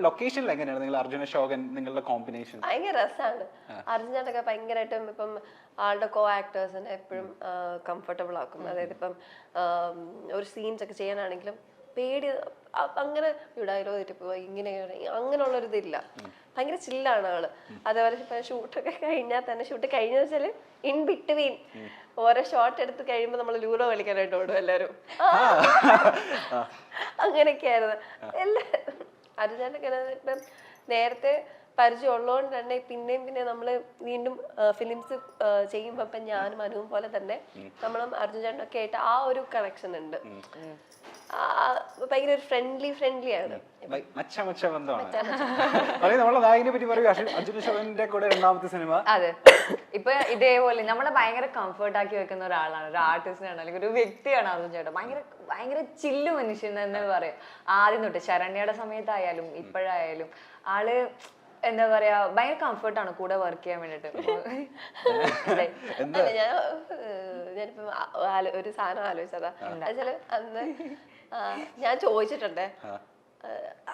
ലൊക്കേഷനിൽ എങ്ങനെയാണ് നിങ്ങൾ അർജുന അശോകൻ നിങ്ങളുടെ കോമ്പിനേഷൻ? ഭയങ്കര രസമാണ്. അർജുനേട്ടൊക്കെ ഭയങ്കരമായിട്ടും ഇപ്പം ആളുടെ കോ ആക്ടേഴ്സിനെ എപ്പോഴും കംഫർട്ടബിൾ ആക്കും. അതായത് ഇപ്പം ഒരു സീൻസ് ഒക്കെ ചെയ്യാനാണെങ്കിലും പേടി അങ്ങനെ ഡയലോഗ് തെറ്റിപ്പോ ഇങ്ങനെ അങ്ങനെയുള്ളൊരിതില്ല. ഭയങ്കര ചില്ലാണ് ആള്. അതേപോലെ ഇപ്പൊ ഷൂട്ടൊക്കെ കഴിഞ്ഞാൽ തന്നെ ഷൂട്ട് കഴിഞ്ഞ വെച്ചാല് ഇൻ ബിറ്റ്വീൻ ഓരോ ഷോട്ട് എടുത്ത് കഴിയുമ്പോ നമ്മള് ലൂഡോ കളിക്കാനായിട്ട് ഓടും എല്ലാരും. അങ്ങനെയൊക്കെയായിരുന്നു എല്ലാ അർജുനൊക്കെ. ഇപ്പം നേരത്തെ പരിചയം ഉള്ളതുകൊണ്ട് തന്നെ പിന്നെയും പിന്നെ നമ്മള് വീണ്ടും ഫിലിംസ് ചെയ്യുമ്പോ ഇപ്പൊ ഞാനും അനുവും പോലെ തന്നെ നമ്മളും അർജുൻ ചേട്ടനൊക്കെ ആയിട്ട് ആ ഒരു കണക്ഷൻ ഉണ്ട്. ഭയങ്കര ഒരു ഫ്രണ്ട്ലി ആണ്. അതെ, ഇപ്പൊ ഇതേപോലെ നമ്മളെ ഭയങ്കര കംഫർട്ട് ആക്കി വെക്കുന്ന ഒരാളാണ്, ഒരു ആർട്ടിസ്റ്റാണ്, അല്ലെങ്കിൽ ഒരു വ്യക്തിയാണ് അർജുൻ ചേട്ടൻ. ഭയങ്കര ചില്ല് മനുഷ്യൻ എന്ന് പറയാം. ആദ്യം തൊട്ട് ശരണ്യയുടെ സമയത്തായാലും ഇപ്പോഴായാലും ആള് എന്താ പറയാ ഭയങ്കര കംഫർട്ടാണ് കൂടെ വർക്ക് ചെയ്യാൻ വേണ്ടിട്ട്. ഞാനിപ്പോ ഒരു സാധനം ആലോചിച്ചതാ. എന്നുവെച്ചാല് അന്ന് ഞാൻ ചോദിച്ചിട്ടുണ്ടേ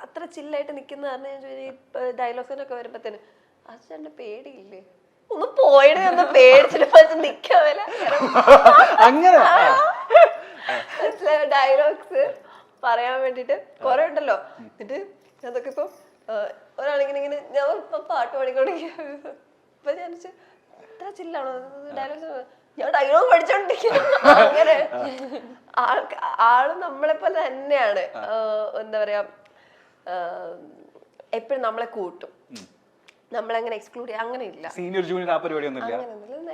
അത്ര ചില്ലായിട്ട് നിക്കുന്ന കാരണം ഞാൻ ചോദിച്ചു ഡയലോഗ്സിനൊക്കെ വരുമ്പത്തേന് അച്ഛൻ്റെ പേടിയില്ലേ ഒന്ന് പോയിടെ ഒന്ന് പേടിച്ചിട്ട് നിക്കാൻ ഡയലോഗ്സ് പറയാൻ വേണ്ടിട്ട് കൊറേ ഉണ്ടല്ലോ. എന്നിട്ട് അതൊക്കെ ഇപ്പൊ ഒരാളിങ്ങനെ ഞാൻ ഇപ്പൊ പാട്ട് പാടിക്കൊണ്ടിരിക്കുക. ഇപ്പൊ ഞാൻ ഇത്ര ചില്ലാണോ ഡയലോഗ്സ്, ഞാൻ ഡയലോഗ് പഠിച്ചോണ്ടിരിക്കുന്നു. അങ്ങനെ ആള് നമ്മളെ പോലെ തന്നെയാണ്. എന്താ പറയാ എപ്പോഴും നമ്മളെ കൂട്ടും, നമ്മളങ്ങനെ എക്സ്ക്ലൂഡ് ചെയ്യാം അങ്ങനെ ഇല്ല.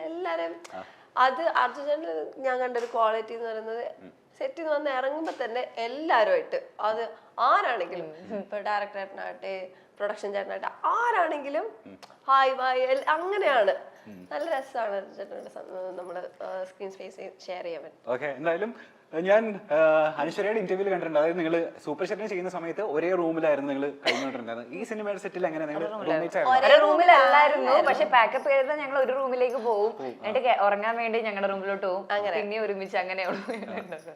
എല്ലാരും അത് അർജുൻ ഞാൻ കണ്ടൊരു ക്വാളിറ്റി എന്ന് പറയുന്നത് സെറ്റിൽ നിന്ന് വന്ന് ഇറങ്ങുമ്പോ തന്നെ എല്ലാരുമായിട്ട് അത് ആരാണെങ്കിലും ഇപ്പൊ ഡയറക്ടർ ചേട്ടനാകട്ടെ പ്രൊഡക്ഷൻ ചേട്ടനാകട്ടെ ആരാണെങ്കിലും ഹായ് ബായ് അങ്ങനെയാണ്. നല്ല രസമാണ് നമ്മള് സ്ക്രീൻ സ്പേസ് ഷെയർ ചെയ്യാൻ പറ്റും. ഓക്കെ, എന്തായാലും ഞാൻ അനശ്വരയുടെ ഇന്റർവ്യൂല് കണ്ടിട്ടുണ്ട്. അതായത് നിങ്ങൾ സൂപ്പർ സെറ്റിന് ചെയ്യുന്ന സമയത്ത് ഒരേ റൂമിലായിരുന്നു നിങ്ങൾ കഴിഞ്ഞുകൊണ്ടിരുന്നത്. ഈ സിനിമയുടെ സെറ്റിൽ എങ്ങനെ നിങ്ങൾ ഒരേ റൂമിലല്ലായിരുന്നു, പക്ഷെ പാക്കപ്പ് ചെയ്താൽ ഞങ്ങൾ ഒരു റൂമിലേക്ക് പോകും, എന്നിട്ട് ഉറങ്ങാൻ വേണ്ടി ഞങ്ങളുടെ റൂമിലോട്ട് പോകും, പിന്നെ ഒരുമിച്ച് അങ്ങനെയുള്ളൂ.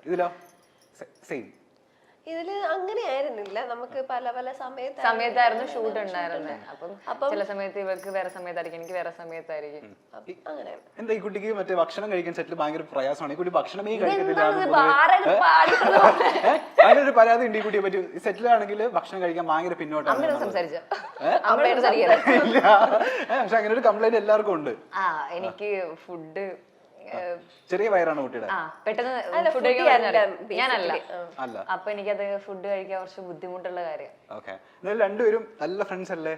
ഇതിലോ സെയിം? ഇതില് അങ്ങനെ ആയിരുന്നില്ല, നമുക്ക് പല പല സമയത്തായിരുന്നു ഷൂട്ട് ഉണ്ടായിരുന്നത്. അപ്പം ചില സമയത്ത് ഇവർക്ക് വേറെ സമയത്തായിരിക്കും, എനിക്ക് വേറെ സമയത്തായിരിക്കും. അങ്ങനെ എന്താ ഈ കുട്ടിക്ക് മറ്റേ ഭക്ഷണം കഴിക്കാൻ സെറ്റിൽ ഭയങ്കര പ്രയാസമാണ്. ഈ കുട്ടി ഭക്ഷണമേ കഴിക്കുന്നില്ല, അതിനൊരു പരാതി ഉണ്ട് ഈ കുട്ടിയെ പറ്റി. സെറ്റിലാണെങ്കിൽ ഭക്ഷണം കഴിക്കാൻ ഭയങ്കര പിന്നോട്ടാണ്. പക്ഷെ അങ്ങനെ ഒരു കംപ്ലൈന്റ് എല്ലാവർക്കും ഉണ്ട്. എനിക്ക് ഫുഡ് ചെറിയ വയറാണ് കുട്ടിയുടെ. പെട്ടെന്ന് ഫുഡ് ഞാനല്ല, അപ്പൊ എനിക്കത് ഫുഡ് കഴിക്കാൻ കുറച്ച് ബുദ്ധിമുട്ടുള്ള കാര്യം. ഓക്കെ, രണ്ടുപേരും നല്ല ഫ്രണ്ട്സ് അല്ലേ?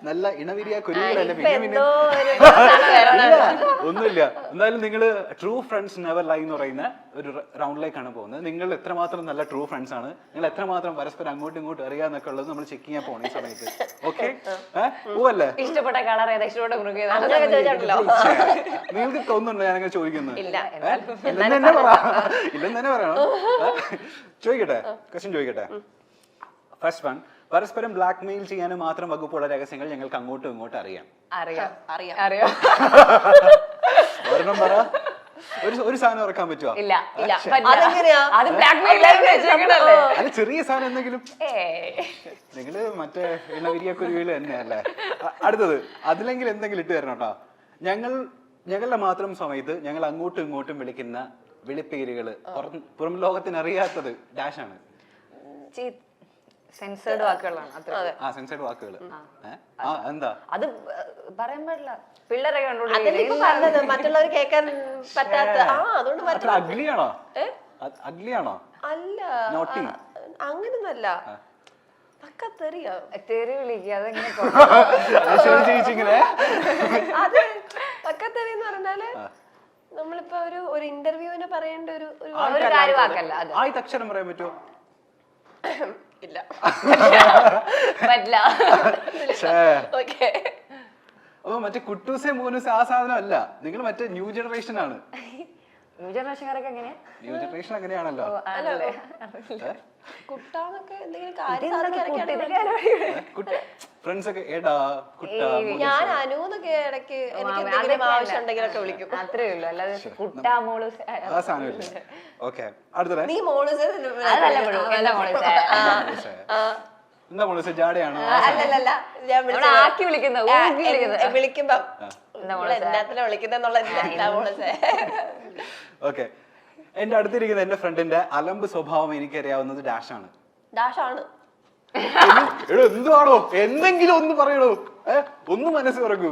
നല്ല ഇണവിരിയ കുരുവികളല്ലേ? പിന്നെ ഒന്നുമില്ല. എന്തായാലും നിങ്ങള് ട്രൂ ഫ്രണ്ട്സ് നെവർ ലൈ എന്ന് പറയുന്ന ഒരു റൗണ്ടിലേക്കാണ് പോകുന്നത്. നിങ്ങൾ എത്രമാത്രം നല്ല ട്രൂ ഫ്രണ്ട്സ് ആണ്, നിങ്ങൾ എത്രമാത്രം പരസ്പരം അങ്ങോട്ടും ഇങ്ങോട്ടും അറിയാന്നൊക്കെ ഉള്ളത് നമ്മൾ ചെക്ക് ചെയ്യാൻ പോണ ഈ സമയത്ത്. ഓക്കെ, പോവല്ലേ? ഇഷ്ടപ്പെട്ട കളർ ഏതാ, ഇഷ്ടപ്പെട്ട മൃഗം? നിങ്ങൾക്ക് തോന്നുന്നുണ്ടോ ഞാനങ്ങനെ ചോദിക്കുന്നത്? ഇല്ലെന്ന് തന്നെ പറയണം. ചോദിക്കട്ടെ, ക്വസ്റ്റ്യൻ ചോദിക്കട്ടെ. ഫസ്റ്റ് വൺ, പരസ്പരം ബ്ലാക്ക് മെയിൽ ചെയ്യാനും മാത്രം വകുപ്പുള്ള രഹസ്യങ്ങൾ ഞങ്ങൾക്ക് അങ്ങോട്ടും ഇങ്ങോട്ടും അറിയാം. ഒരെണ്ണം പറ. ഒരു സാധനം ഇറക്കാൻ പറ്റുമോ? അത് ചെറിയ സാധനം എന്തെങ്കിലും. നിങ്ങള് മറ്റേ ഇണവിരിയ കുരുവികൾ തന്നെയല്ലേ? അടുത്തത്, അതിലെങ്കിൽ എന്തെങ്കിലും ഇട്ട് തരണം കേട്ടോ. ഞങ്ങളുടെ മാത്രം സമയത്ത് ഞങ്ങൾ അങ്ങോട്ടും ഇങ്ങോട്ടും വിളിക്കുന്ന വിളിപ്പേരുകള് പുറം ലോകത്തിന് അറിയാത്തത് ഡാഷാണ്. സെൻസേർഡ് വാക്കുകളാണ്. സെൻസേർഡ് വാക്കുകൾ എന്താ? അത് പറയാൻ പാടില്ല, പിള്ളേരൊക്കെ പറഞ്ഞത് മറ്റുള്ളവർ കേൾക്കാൻ പറ്റാത്ത. അതുകൊണ്ട് അഗ്ലിയാണോ? അഗ്ലിയാണോ? അല്ല, അങ്ങനൊന്നല്ല. തെറി വിളിക്കുക, അതെങ്ങനെ? അത് പക്കത്തെറി എന്ന് പറഞ്ഞാല് നമ്മളിപ്പോ ഒരു ഇന്റർവ്യൂവിന് പറയേണ്ട ഒരു കാര്യവാക്കല്ല. ആദ്യത്തെ അക്ഷരം പറയാൻ പറ്റുമോ? ഇല്ല, പറ്റില്ല. അപ്പൊ മറ്റേ കുട്ടൂസെ മൂനൂസെ ആ സാധനം അല്ല, നിങ്ങൾ മറ്റേ ന്യൂ ജനറേഷൻ ആണ്. ന്യൂ ജനറേഷൻകാരൊക്കെ എങ്ങനെയാ? ന്യൂ ജനറേഷൻ അങ്ങനെയാണല്ലോ. ഫ്രണ്ട്സ് ഒക്കെ ഞാൻ അനുന്നൊക്കെ ഇടയ്ക്ക് എനിക്ക് ആവശ്യം ഉണ്ടെങ്കിലൊക്കെ വിളിക്കും, അത്രേ ഉള്ളൂ. അല്ലാതെ കുട്ടാ മോള് ആ സാധനമില്ല. ഓക്കെ, അടുത്ത നീ മോള് എന്താ മോളെ ജാടയാണോ? അല്ലല്ല ഞാൻ നമ്മളെ ആക്കി വിളിക്കുന്നത്, ഊക്കി വിളിക്കുന്നത്. വിളിക്കുമ്പോ എന്നാത്തിനാ വിളിക്കുന്നെന്നുള്ളതില്ല മോളെ. ഓക്കെ, എന്റെ അടുത്തിരിക്കുന്ന എന്റെ ഫ്രണ്ടിന്റെ അലമ്പ് സ്വഭാവം എനിക്കറിയാവുന്നത് ഡാഷാണ്. ഡാഷാണ്. എടോ എന്തുവാണോ, എന്തെങ്കിലും ഒന്ന് പറയണോ, ഒന്ന് മനസ്സ് തുറക്കൂ.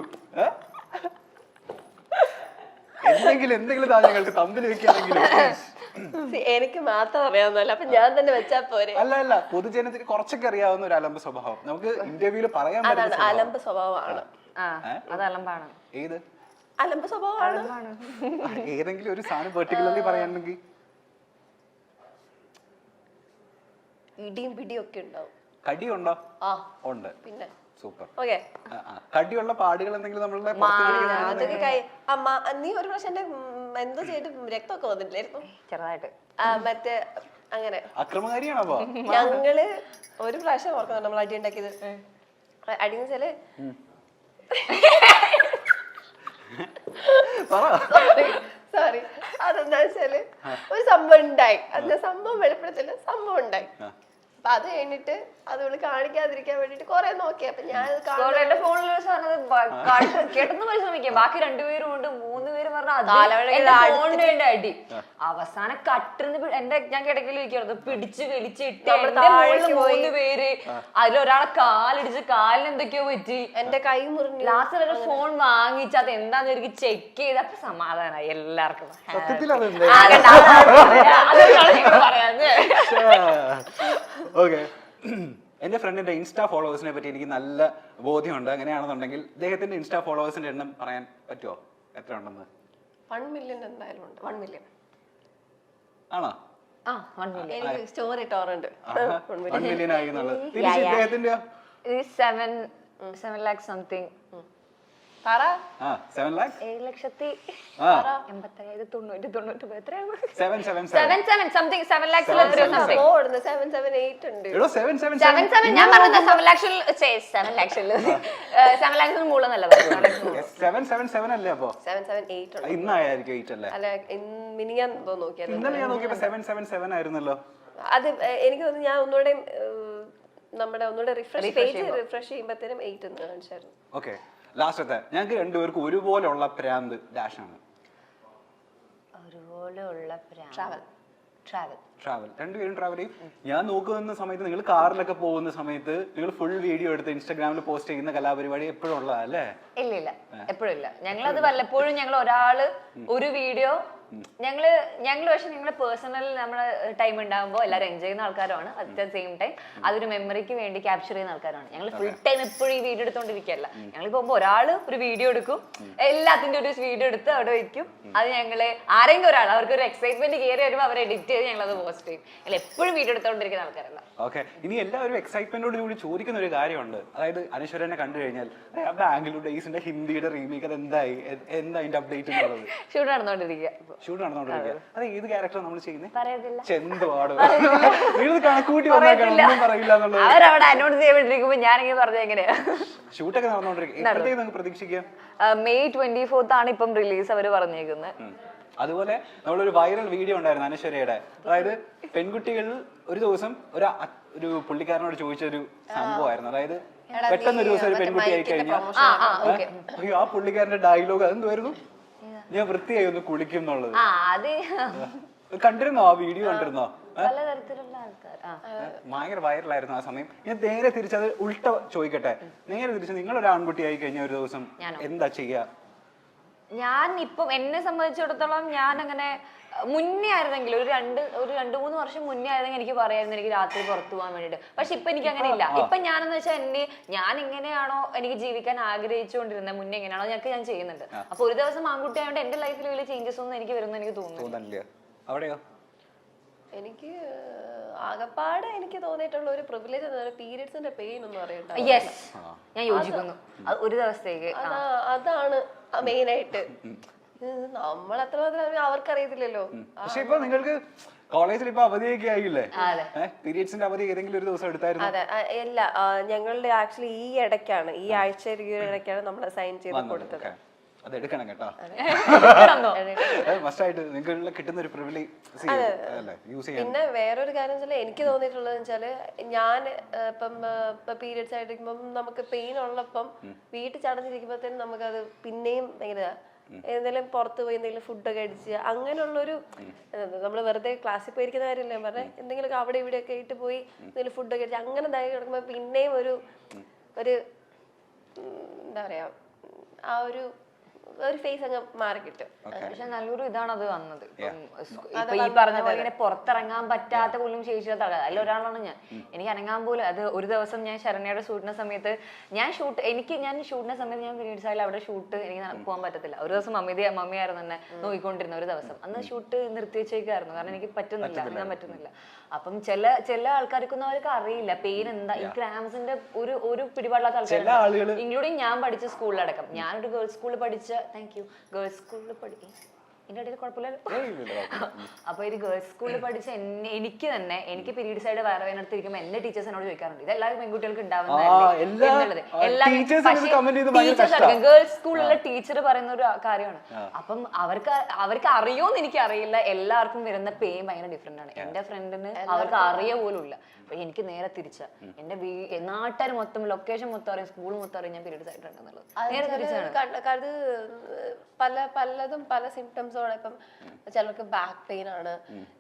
എന്തെങ്കിലും താ ഞങ്ങൾക്ക് തമ്മിൽ വെക്കുകയാണെങ്കിലും. എനിക്ക് മാത്രം അറിയാവുന്നല്ല, അപ്പൊ ഞാൻ തന്നെ വെച്ചാ പോരെ. അല്ല പൊതുജനത്തിന് കുറച്ചൊക്കെ അറിയാവുന്ന ഒരു അലമ്പ് സ്വഭാവം നമുക്ക് ഇന്റർവ്യൂല് പറയാൻ അതാണ് അലമ്പ് സ്വഭാവമാണ്. അത് അലമ്പാണ്. ഏത് അലമ്പ് സ്വഭാവമാണ്? ഏതെങ്കിലും ഒരു സാധനം പെർട്ടിക്കുലർലി പറയാണെങ്കിൽ ഇടിയും പിടിയും ഒക്കെ ഉണ്ടാവും. കടിയുണ്ടോ? ആ ഉണ്ട്. പിന്നെ സൂപ്പർ. ഓക്കെ, കടിയുള്ള പാടുകൾ എന്തെങ്കിലും നമ്മളുടെ അതൊക്കെ അമ്മ നീ ഒരു പ്രാവശ്യം എന്നെ എന്തോ ചെയ്തിട്ട് രക്തമൊക്കെ വന്നിട്ടില്ലായിരുന്നു ചെറുതായിട്ട്? മറ്റേ അങ്ങനെ അക്രമകാരിയാണോ? അപ്പൊ ഞങ്ങള് ഒരു പ്രാവശ്യം ഓർക്കുന്നു നമ്മൾ അടി ഉണ്ടാക്കിയത്. അടി വെച്ചാല് സോറി, അതെന്താ വെച്ചാല് ഒരു സംഭവം ഉണ്ടായി. അതിന്റെ സംഭവം വെളിപ്പെടുത്തില്ല, സംഭവം ഉണ്ടായി. അപ്പൊ അത് കഴിഞ്ഞിട്ട് അത് ഇവള് കാണിക്കാതിരിക്കാൻ വേണ്ടിട്ട് കൊറേ നോക്കി. അപ്പൊ ഞാൻ എന്റെ ഫോണിൽ കേട്ടെന്ന് പരിശ്രമിക്കാം. ബാക്കി 2 പേരും ഉണ്ട്, 3 പേര് പറഞ്ഞ അടി. അവസാനം കട്ടിന്ന് എന്റെ ഞാൻ കിടക്കലിരിക്കുന്നത് പിടിച്ച് വലിച്ചിട്ട് 3 പേര്. അതിലൊരാളെ കാലിടിച്ച് കാലിന് എന്തൊക്കെയോ പറ്റി, എന്റെ കൈ മുറിഞ്ഞു. ലാസ്റ്റ് വരെ ഫോൺ വാങ്ങിച്ച് അത് എന്താന്ന് എനിക്ക് ചെക്ക് ചെയ്ത് അപ്പൊ സമാധാനമായി എല്ലാവർക്കും. ഓക്കെ, എന്റെ ഫ്രണ്ടിന്റെ ഇൻസ്റ്റാ ഫോളോവേഴ്സിനെ പറ്റി എനിക്ക് നല്ല ബോധ്യമുണ്ട്. അങ്ങനെയാണെന്നുണ്ടെങ്കിൽ ഇദ്ദേഹത്തിന്റെ ഇൻസ്റ്റാ ഫോളോവേഴ്സിന്റെ എണ്ണം പറയാൻ പറ്റുമോ, എത്ര ഉണ്ടെന്ന്? 1 മില്യൺ എന്തായാലും ഉണ്ട്. 1 മില്യൺ ആണോ? എനിക്ക് സ്റ്റോറി ഇട്ടോറുണ്ട് 1 മില്യൺ ആയി എന്നുള്ളത്. തിരിച്ച് ഇദ്ദേഹത്തിന്റെ 7 lakh സംതിങ്. 7 lakhs? 7,85,90 എത്രയാണ്? 7 സംതിങ് 7 lakhs എത്രയോ സംതിങ്. 778 ഉണ്ട്. എടോ 7 ഞാൻ പറഞ്ഞത് 7 lakhs 7 lakhs മുകളിലല്ല 777 അല്ലേ? അപ്പൊ 778 ഉണ്ട്. ഇന്നായിരിക്കും 8 അല്ലേ? അല്ല, മിനിയാൻ നോക്കിയാൽ ഇന്നലെ ഞാൻ നോക്കിയപ്പോ 777 ആയിരുന്നല്ലോ. അത് എനിക്ക് തോന്നുന്നു ഞാൻ ഒന്നുകൂടെ നമ്മുടെ ഒന്നുകൂടെ പേജ് റിഫ്രഷ് ചെയ്യുമ്പോഴത്തേനും 8 എന്ന് കാണിച്ചായിരുന്നു. ഓക്കെ, ലാസ്റ്റത്തെ ഞങ്ങൾക്ക് രണ്ടുപേർക്കും ഒരുപോലെയുള്ള പ്രാന്ത് ഡാഷാണ്. ട്രാവൽ രണ്ടുപേരും ട്രാവൽ ചെയ്യും. ഞാൻ നോക്കുന്ന സമയത്ത് നിങ്ങൾ കാറിലൊക്കെ പോകുന്ന സമയത്ത് നിങ്ങൾ ഫുൾ വീഡിയോ എടുത്ത് ഇൻസ്റ്റാഗ്രാമിൽ പോസ്റ്റ് ചെയ്യുന്ന കലാപരിപാടി എപ്പോഴും ഉള്ളതാ അല്ലേ? ഇല്ല, എപ്പോഴും ഇല്ല. ഞങ്ങളത് വല്ലപ്പോഴും ഞങ്ങൾ ഒരാള് ഒരു വീഡിയോ ഞങ്ങള് പക്ഷെ ഞങ്ങള് പേഴ്സണൽ നമ്മുടെ ടൈം ഉണ്ടാകുമ്പോൾ എല്ലാവരും എൻജോയ് ചെയ്യുന്ന ആൾക്കാരാണ്. അറ്റ് ദ സെയിം ടൈം അതൊരു മെമ്മറിക്ക് വേണ്ടി ക്യാപ്ചർ ചെയ്യുന്ന ആൾക്കാരാണ്. ഞങ്ങൾ ഫുൾ ടൈം എപ്പോഴും ഈ വീഡിയോ എടുത്തോണ്ടിരിക്കുകയല്ല. ഞങ്ങൾ പോകുമ്പോൾ ഒരാള് ഒരു വീഡിയോ എടുക്കും, എല്ലാത്തിന്റെ ഒരു വീഡിയോ എടുത്ത് അവിടെ വെക്കും. അത് ഞങ്ങള് ആരെങ്കിലും ഒരാൾ അവർക്ക് ഒരു എക്സൈറ്റ്മെന്റ് കയറി വരുമ്പോൾ അവർ എഡിറ്റ് ചെയ്ത് ഞങ്ങൾ അത് പോസ്റ്റ് ചെയ്യും. ഞങ്ങൾ എപ്പോഴും വീഡിയോ എടുത്തോണ്ടിരിക്കുന്ന ആൾക്കാരല്ല. ഓക്കെ, ഇനി എല്ലാവരും എക്സൈറ്റ്മെന്റോട് കൂടി ചോദിക്കുന്ന ഒരു കാര്യമുണ്ട്. അതായത് അനശ്വരനെ കണ്ടു കഴിഞ്ഞാൽ ബാംഗ്ലൂർ ഡേയ്സിന്റെ ഹിന്ദിയുടെ റീമേക്ക് അത് എന്താ അതിന്റെ അപ്ഡേറ്റ് എന്നുള്ളത്? ഷൂട്ട് നടന്നുകൊണ്ടിരിക്കുക. അത് ഏത് ക്യാരക്ടർ നമ്മൾ ചെയ്യുന്നത്? ചെന്തുവാട് കണക്കൂട്ടി ഒന്നും പറയില്ല എന്നുള്ളത് അവരവിടെ അനൗൺസ് ചെയ്യപ്പെട്ടിരിക്കുമ്പോ ഞാനെങ്ങനെ പറഞ്ഞ എങ്ങനെയാ? ഷൂട്ടൊക്കെ നടന്നുകൊണ്ടിരിക്കും. പ്രതീക്ഷിക്കാം May 24th ആണ് ഇപ്പം റിലീസ് അവര് പറഞ്ഞേക്കുന്നത്. അതുപോലെ നമ്മളൊരു വൈറൽ വീഡിയോ ഉണ്ടായിരുന്നു അനശ്വരയുടെ. അതായത് പെൺകുട്ടികൾ ഒരു ദിവസം ഒരു പുള്ളിക്കാരനോട് ചോദിച്ചൊരു സംഭവമായിരുന്നു. അതായത് പെട്ടെന്ന് ഒരു ദിവസം ഒരു പെൺകുട്ടി ആയി കഴിഞ്ഞാൽ ആ പുള്ളിക്കാരന്റെ ഡയലോഗ് അതെന്തുവായിരുന്നു? ഞാൻ വൃത്തിയായി ഒന്ന് കുളിക്കും എന്നുള്ളത്. കണ്ടിരുന്നോ? ആ വീഡിയോ കണ്ടിരുന്നോ? ഭയങ്കര വൈറലായിരുന്നു ആ സമയം. ഞാൻ നേരെ തിരിച്ചത് ഉൾട്ട ചോദിക്കട്ടെ, നേരെ തിരിച്ച് നിങ്ങളൊരു ആൺകുട്ടി ആയി കഴിഞ്ഞാൽ ഒരു ദിവസം എന്താ ചെയ്യാ? ഞാൻ ഇപ്പം എന്നെ സംബന്ധിച്ചിടത്തോളം ഞാൻ അങ്ങനെ മുന്നേ ആയിരുന്നെങ്കിൽ ഒരു 2-3 വർഷം മുന്നേ ആയിരുന്നെങ്കിൽ എനിക്ക് പറയായിരുന്നു എനിക്ക് രാത്രി പുറത്തു പോകാൻ വേണ്ടിട്ട്. പക്ഷെ ഇപ്പൊ എനിക്ക് അങ്ങനെ ഇല്ല. ഇപ്പൊ ഞാനെന്ന് വെച്ചാൽ ഞാൻ എങ്ങനെയാണോ എനിക്ക് ജീവിക്കാൻ ആഗ്രഹിച്ചുകൊണ്ടിരുന്നത് മുന്നേ എങ്ങനെയാണോ ഞാൻ ചെയ്യുന്നുണ്ട്. അപ്പൊ ഒരു ദിവസം ആൺകുട്ടി ആയതുകൊണ്ട് എന്റെ ലൈഫിൽ വലിയ ചേഞ്ചസ് ഒന്നും എനിക്ക് വരുമെന്ന് എനിക്ക് തോന്നുന്നില്ല. അവിടെയോ? എനിക്ക് ആകപ്പാടെ എനിക്ക് തോന്നിയിട്ടുള്ള ഒരു പ്രിവിലേജ് പീരിയഡ്സിന്റെ പെയിൻ ഒന്നും അറിയണ്ട. യെസ്, ഞാൻ യോജിക്കുന്നു. ഒരു ദിവസത്തേക്ക് അതാണ് മെയിൻ ആയിട്ട്. നമ്മൾ എത്രമാത്രം അവർക്കറിയത്തില്ലല്ലോ. പക്ഷെ ഇപ്പൊ നിങ്ങൾക്ക് കോളേജിൽ ഇപ്പൊ അവധിയൊക്കെ ആയില്ലേ? പീരിയഡ്സിന്റെ അവധി ഏതെങ്കിലും ഒരു ദിവസം എടുത്തായിരുന്നു? അതെ, ഇല്ല, ഞങ്ങളുടെ ആക്ച്വലി ഈ ഇടയ്ക്കാണ്, ഈ ആഴ്ച ഇടയ്ക്കാണ് നമ്മൾ സൈൻ ചെയ്ത് കൊടുത്തത്. അത് എടുക്കണം കേട്ടോ. എടുക്കണമെന്നോ? മസ്റ്റായിട്ട് നിങ്ങൾക്ക് കിട്ടുന്ന ഒരു പ്രിവിലേജ് അല്ലേ യൂസ് ചെയ്യാൻ. പിന്നെ വേറൊരു കാര്യം വെച്ചാൽ എനിക്ക് തോന്നിയിട്ടുള്ളത് വെച്ചാല് ഞാൻ ഇപ്പം പീരിയഡ്സ് ആയിട്ടിരിക്കുമ്പം നമുക്ക് പെയിൻ ഉള്ളപ്പം വീട്ടിൽ ചടഞ്ഞിരിക്കുമ്പോഴത്തേനും നമുക്കത് പിന്നെയും ഭയങ്കര എന്തെങ്കിലും പുറത്ത് പോയി എന്തെങ്കിലും ഫുഡൊക്കെ അടിച്ച് അങ്ങനെയുള്ളൊരു നമ്മൾ വെറുതെ ക്ലാസ്സിൽ പോയിരിക്കുന്ന കാര്യമല്ലേ പറഞ്ഞ എന്തെങ്കിലുമൊക്കെ അവിടെ ഇവിടെയൊക്കെ ആയിട്ട് പോയി എന്തെങ്കിലും ഫുഡൊക്കെ അടിച്ച് അങ്ങനെ ഇതായി കിടക്കുമ്പോൾ പിന്നെയും ഒരു എന്താ പറയാ ആ ഒരു ഫേസ് അങ്ങ് മാറി കിട്ടും. പക്ഷെ നല്ലൊരു ഇതാണ് അത് വന്നത്. ഇപ്പൊ ഈ പറഞ്ഞ പോലെ ഇങ്ങനെ പുറത്തിറങ്ങാൻ പറ്റാത്ത പോലും ശേഷിയാത്ത ആൾക്കാർ അതിലൊരാളാണ് ഞാൻ. എനിക്ക് അനങ്ങാൻ പോലും അത് ഒരു ദിവസം ഞാൻ ശരണ്യയുടെ ഷൂട്ടിന്റെ സമയത്ത് ഞാൻ ഷൂട്ടിന്റെ സമയത്ത് ഞാൻ പീരീഡ്സ് ആയാലും അവിടെ ഷൂട്ട് എനിക്ക് പോകാൻ പറ്റത്തില്ല. ഒരു ദിവസം മമ്മിയായിരുന്നു എന്നെ നോക്കിക്കൊണ്ടിരുന്ന ഒരു ദിവസം. അന്ന് ഷൂട്ട് നിർത്തി വെച്ചേക്കായിരുന്നു കാരണം എനിക്ക് പറ്റുന്നില്ല, അനങ്ങാൻ പറ്റുന്നില്ല. അപ്പം ചില ആൾക്കാർക്കൊന്നും അവർക്ക് അറിയില്ല പെയിൻ എന്താ, ഈ ക്രാംസിന്റെ ഒരു പിടിപാടില്ലാത്ത ആൾക്കാർ, ഇൻക്ലൂഡിങ് ഞാൻ പഠിച്ച സ്കൂളിലടക്കം. ഞാനൊരു ഗേൾസ് സ്കൂളിൽ പഠിച്ച ഗേൾസ് സ്കൂളിൽ ഇതിന്റെ ഇടയിൽ കുഴപ്പമില്ലല്ലോ. അപ്പൊ ഒരു ഗേൾസ് സ്കൂളിൽ പഠിച്ച എനിക്ക് പീരീഡ്സ് ആയിട്ട് വയറ് വേനെടുത്തിരിക്കുമ്പോൾ എന്റെ ടീച്ചേഴ്സ് എന്നോട് ചോദിക്കാറുണ്ട് ഇത് എല്ലാവരും പെൺകുട്ടികൾക്ക് ഉണ്ടാവുന്നത്. ഗേൾസ് സ്കൂളിലെ ടീച്ചർ പറയുന്ന ഒരു കാര്യമാണ്. അപ്പം അവർക്ക് അറിയോന്ന് എനിക്ക് അറിയില്ല. എല്ലാവർക്കും വരുന്ന പെയിൻ ഭയങ്കര ഡിഫറെന്റ് ആണ്. എന്റെ ഫ്രണ്ടിന് അവർക്ക് അറിയ പോലും ഇല്ല. അപ്പൊ എനിക്ക് നേരെ തിരിച്ച എന്റെ നാട്ടുകാർ മൊത്തം ലൊക്കേഷൻ മൊത്തം അറിയാം, സ്കൂൾ മൊത്തം അറിയാം ഞാൻ പീരീഡ്സ് ആയിട്ടുണ്ടെന്നുള്ളത്. നേരെ തിരിച്ചാണ്. അത് പലതും പല സിംറ്റംസോടെ ഇപ്പം ചിലർക്ക് ബാക്ക് പെയിൻ ആണ്,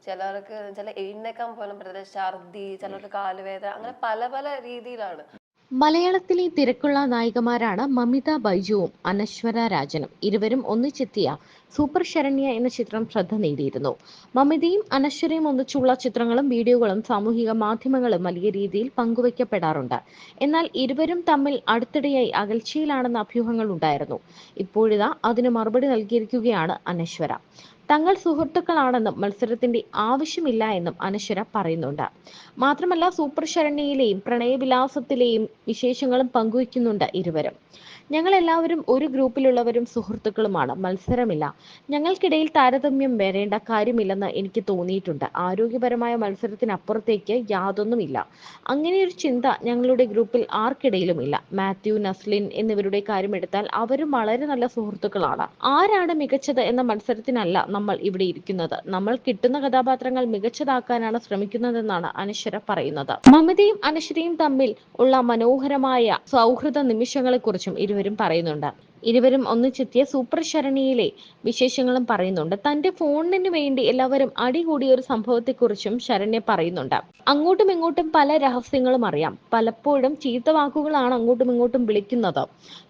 ചിലർക്ക് എഴുന്നേക്കാൻ പോലും പറ്റത്തില്ല, ഛർദി, ചിലർക്ക് കാലുവേദന, അങ്ങനെ പല പല രീതിയിലാണ്. മലയാളത്തിലെ തിരക്കുള്ള നായികമാരാണ് മമിത ബൈജുവും അനശ്വര രാജനും. ഇരുവരും ഒന്നിച്ചെത്തിയ സൂപ്പർ ശരണ്യ എന്ന ചിത്രം ശ്രദ്ധ നേടിയിരുന്നു. മമിതയും അനശ്വരയും ഒന്നിച്ചുള്ള ചിത്രങ്ങളും വീഡിയോകളും സാമൂഹിക മാധ്യമങ്ങളും വലിയ രീതിയിൽ പങ്കുവയ്ക്കപ്പെടാറുണ്ട്. എന്നാൽ ഇരുവരും തമ്മിൽ അടുത്തിടെയായി അകൽച്ചയിലാണെന്ന അഭ്യൂഹങ്ങൾ ഉണ്ടായിരുന്നു. ഇപ്പോഴിതാ അതിന് മറുപടി നൽകിയിരിക്കുകയാണ് അനശ്വര. തങ്ങൾ സുഹൃത്തുക്കളാണെന്നും മത്സരത്തിന്റെ ആവശ്യമില്ല എന്നും അനശ്വര പറയുന്നുണ്ട്. മാത്രമല്ല സൂപ്പർ ശരണ്യയിലെയും പ്രണയവിലാസത്തിലെയും വിശേഷങ്ങളും പങ്കുവയ്ക്കുന്നുണ്ട് ഇരുവരും. ഞങ്ങൾ എല്ലാവരും ഒരു ഗ്രൂപ്പിലുള്ളവരും സുഹൃത്തുക്കളുമാണ്, മത്സരമില്ല. ഞങ്ങൾക്കിടയിൽ താരതമ്യം വരേണ്ട കാര്യമില്ലെന്ന് എനിക്ക് തോന്നിയിട്ടുണ്ട്. ആരോഗ്യപരമായ മത്സരത്തിനപ്പുറത്തേക്ക് യാതൊന്നുമില്ല. അങ്ങനെയൊരു ചിന്ത ഞങ്ങളുടെ ഗ്രൂപ്പിൽ ആർക്കിടയിലും ഇല്ല. മാത്യു, നസ്ലിൻ എന്നിവരുടെ കാര്യമെടുത്താൽ അവരും വളരെ നല്ല സുഹൃത്തുക്കളാണ്. ആരാണ് മികച്ചത് എന്ന മത്സരത്തിനല്ല നമ്മൾ ഇവിടെ ഇരിക്കുന്നത്. നമ്മൾ കിട്ടുന്ന കഥാപാത്രങ്ങൾ മികച്ചതാക്കാനാണ് ശ്രമിക്കുന്നതെന്നാണ് അനശ്വര പറയുന്നത്. മമിതയും അനശ്വരയും തമ്മിൽ ഉള്ള മനോഹരമായ സൗഹൃദ നിമിഷങ്ങളെക്കുറിച്ചും ഇരുവരും പറയുന്നുണ്ട്. ഇരുവരും ഒന്നിച്ചെത്തിയ സൂപ്പർ ശരണ്യയിലെ വിശേഷങ്ങളും പറയുന്നുണ്ട്. തന്റെ ഫോണിന് വേണ്ടി എല്ലാവരും അടികൂടിയ ഒരു സംഭവത്തെക്കുറിച്ചും ശരണ്യ പറയുന്നുണ്ട്. അങ്ങോട്ടും ഇങ്ങോട്ടും പല രഹസ്യങ്ങളും അറിയാം. പലപ്പോഴും ചീത്ത വാക്കുകളാണ് അങ്ങോട്ടും ഇങ്ങോട്ടും വിളിക്കുന്നത്.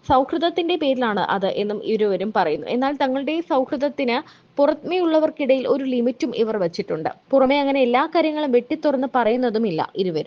സൗഹൃദത്തിന്റെ പേരിലാണ് അത് എന്നും ഇരുവരും പറയുന്നു. എന്നാൽ തങ്ങളുടെ സൗഹൃദത്തിന് പുറമേ ഉള്ളവർക്കിടയിൽ ഒരു ലിമിറ്റും ഇവർ വെച്ചിട്ടുണ്ട്. പുറമെ അങ്ങനെ എല്ലാ കാര്യങ്ങളും വെട്ടിത്തുറന്ന് പറയുന്നതുമില്ല ഇരുവരും.